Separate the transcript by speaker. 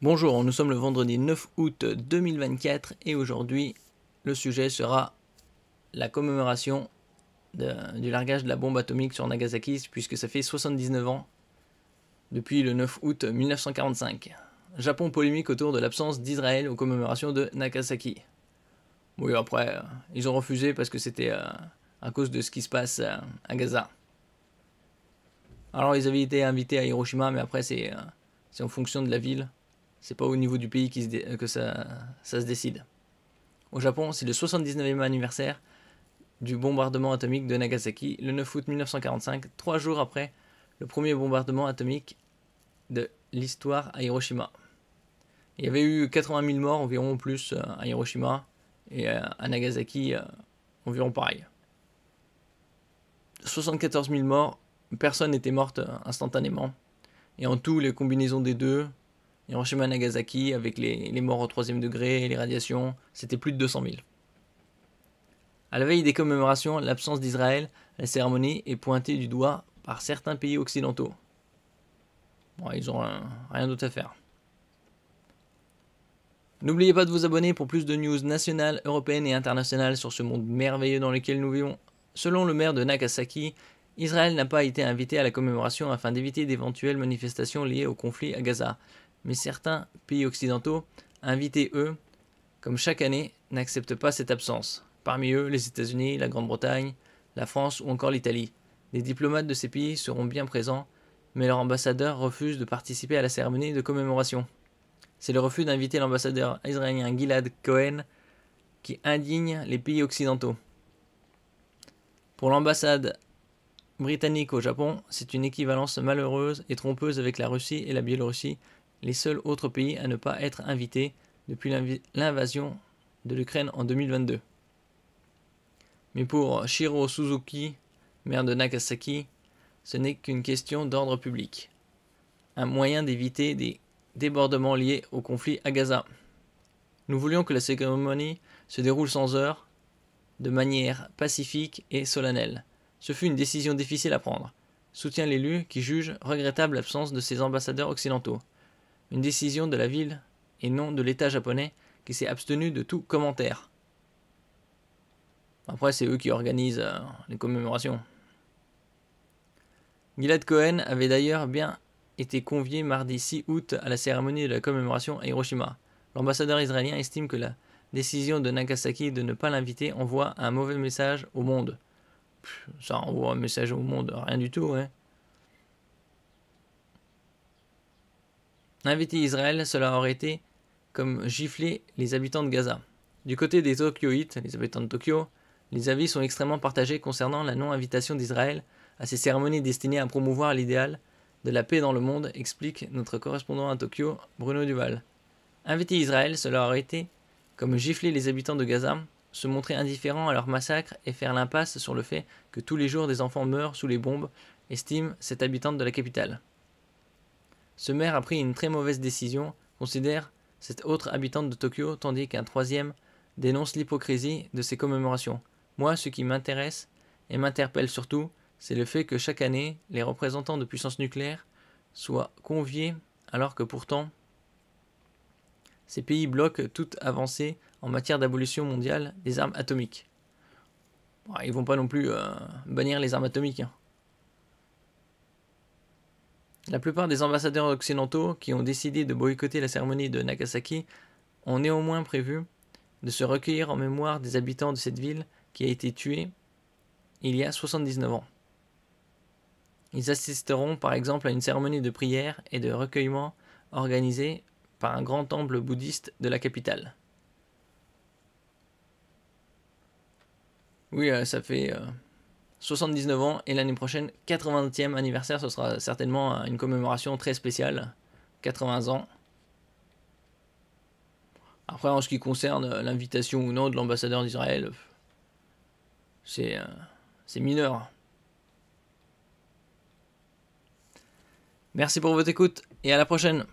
Speaker 1: Bonjour, nous sommes le vendredi 9 août 2024 et aujourd'hui le sujet sera la commémoration du largage de la bombe atomique sur Nagasaki puisque ça fait 79 ans depuis le 9 août 1945. Japon polémique autour de l'absence d'Israël aux commémorations de Nagasaki. Oui, après, ils ont refusé parce que c'était à cause de ce qui se passe à Gaza. Alors ils avaient été invités à Hiroshima, mais après c'est en fonction de la ville. C'est pas au niveau du pays que ça se décide. Au Japon, c'est le 79e anniversaire du bombardement atomique de Nagasaki, le 9 août 1945, 3 jours après le premier bombardement atomique de l'histoire à Hiroshima. Il y avait eu 80 000 morts environ plus à Hiroshima et à Nagasaki environ pareil. 74 000 morts, personne n'était morte instantanément. Et en tout, les combinaisons des deux, Hiroshima et Nagasaki, avec les morts au 3e degré et les radiations, c'était plus de 200 000. À la veille des commémorations, l'absence d'Israël à la cérémonie est pointée du doigt par certains pays occidentaux. Bon, ils n'ont rien d'autre à faire. N'oubliez pas de vous abonner pour plus de news nationales, européennes et internationales sur ce monde merveilleux dans lequel nous vivons. Selon le maire de Nagasaki, Israël n'a pas été invité à la commémoration afin d'éviter d'éventuelles manifestations liées au conflit à Gaza. Mais certains pays occidentaux, invités eux, comme chaque année, n'acceptent pas cette absence. Parmi eux, les États-Unis, la Grande-Bretagne, la France ou encore l'Italie. Les diplomates de ces pays seront bien présents, mais leurs ambassadeurs refusent de participer à la cérémonie de commémoration. C'est le refus d'inviter l'ambassadeur israélien Gilad Cohen qui indigne les pays occidentaux. Pour l'ambassade britannique au Japon, c'est une équivalence malheureuse et trompeuse avec la Russie et la Biélorussie, les seuls autres pays à ne pas être invités depuis l'invasion de l'Ukraine en 2022. Mais pour Shiro Suzuki, maire de Nagasaki, ce n'est qu'une question d'ordre public. Un moyen d'éviter des débordements liés au conflit à Gaza. Nous voulions que la cérémonie se déroule sans heurts, de manière pacifique et solennelle. Ce fut une décision difficile à prendre, soutient l'élu qui juge regrettable l'absence de ses ambassadeurs occidentaux. Une décision de la ville et non de l'État japonais qui s'est abstenu de tout commentaire. Après, c'est eux qui organisent les commémorations. Gilad Cohen avait d'ailleurs bien été convié mardi 6 août à la cérémonie de la commémoration à Hiroshima. L'ambassadeur israélien estime que la décision de Nagasaki de ne pas l'inviter envoie un mauvais message au monde. Ça envoie un message au monde, rien du tout, hein. Inviter Israël, cela aurait été comme gifler les habitants de Gaza. Du côté des Tokyoïtes, les habitants de Tokyo, les avis sont extrêmement partagés concernant la non-invitation d'Israël à ces cérémonies destinées à promouvoir l'idéal de la paix dans le monde, explique notre correspondant à Tokyo, Bruno Duval. Inviter Israël, cela aurait été comme gifler les habitants de Gaza, se montrer indifférent à leur massacre et faire l'impasse sur le fait que tous les jours des enfants meurent sous les bombes, estime cette habitante de la capitale. Ce maire a pris une très mauvaise décision, considère cette autre habitante de Tokyo, tandis qu'un troisième dénonce l'hypocrisie de ces commémorations. Moi, ce qui m'intéresse et m'interpelle surtout, c'est le fait que chaque année, les représentants de puissances nucléaires soient conviés alors que pourtant, ces pays bloquent toute avancée en matière d'abolition mondiale des armes atomiques. Bon, ils vont pas non plus bannir les armes atomiques, hein. La plupart des ambassadeurs occidentaux qui ont décidé de boycotter la cérémonie de Nagasaki ont néanmoins prévu de se recueillir en mémoire des habitants de cette ville qui a été tuée il y a 79 ans. Ils assisteront par exemple à une cérémonie de prière et de recueillement organisée par un grand temple bouddhiste de la capitale. Oui, ça fait 79 ans et l'année prochaine, 80e anniversaire, ce sera certainement une commémoration très spéciale. 80 ans. Après, en ce qui concerne l'invitation ou non de l'ambassadeur d'Israël, c'est mineur. Merci pour votre écoute et à la prochaine.